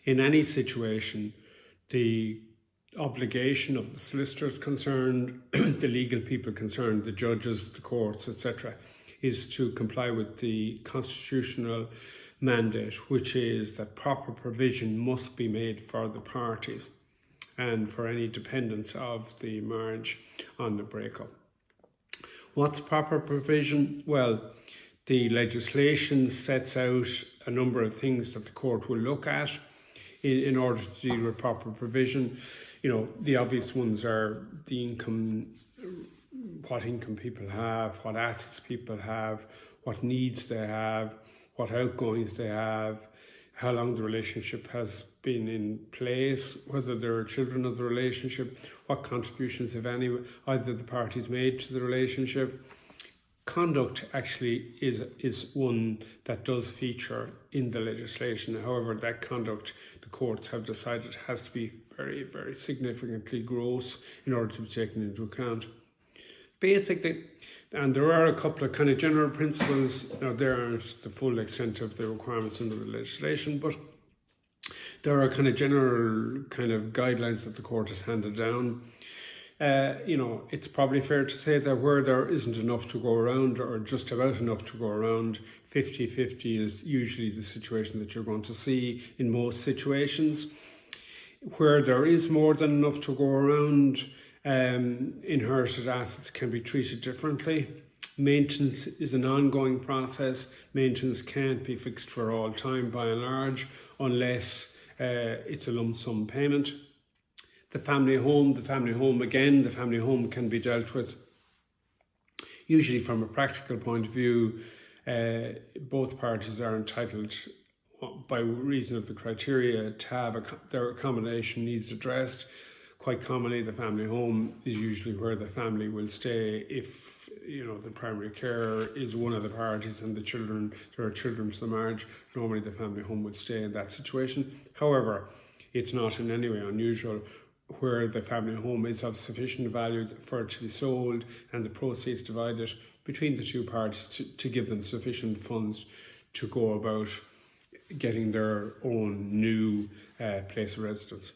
in any situation, the obligation of the solicitors concerned, the legal people concerned, the judges, the courts, etc., is to comply with the constitutional mandate, which is that proper provision must be made for the parties and for any dependents of the marriage on the breakup. What's proper provision? Well, the legislation sets out a number of things that the court will look at in order to deal with proper provision. You know, the obvious ones are the income, what income people have, what assets people have, what needs they have, what outgoings they have, how long the relationship has been in place, whether there are children of the relationship, what contributions, if any, either the parties made to the relationship. Conduct actually is one that does feature in the legislation. However, that conduct, the courts have decided, has to be very, very significantly gross in order to be taken into account. Basically, and there are a couple of kind of general principles. Now, there aren't the full extent of the requirements under the legislation, but there are kind of general kind of guidelines that the court has handed down. You know, it's probably fair to say that where there isn't enough to go around, or just about enough to go around, 50-50 is usually the situation that you're going to see in most situations. Where there is more than enough to go around, inherited assets can be treated differently. Maintenance is an ongoing process. Maintenance can't be fixed for all time by and large, unless it's a lump sum payment. The family home can be dealt with. Usually from a practical point of view, both parties are entitled, by reason of the criteria, to have their accommodation needs addressed. Quite commonly, the family home is usually where the family will stay if, you know, the primary carer is one of the parties and there are children to the marriage. Normally the family home would stay in that situation. However, it's not in any way unusual where the family home is of sufficient value for it to be sold and the proceeds divided between the two parties to give them sufficient funds to go about getting their own new place of residence.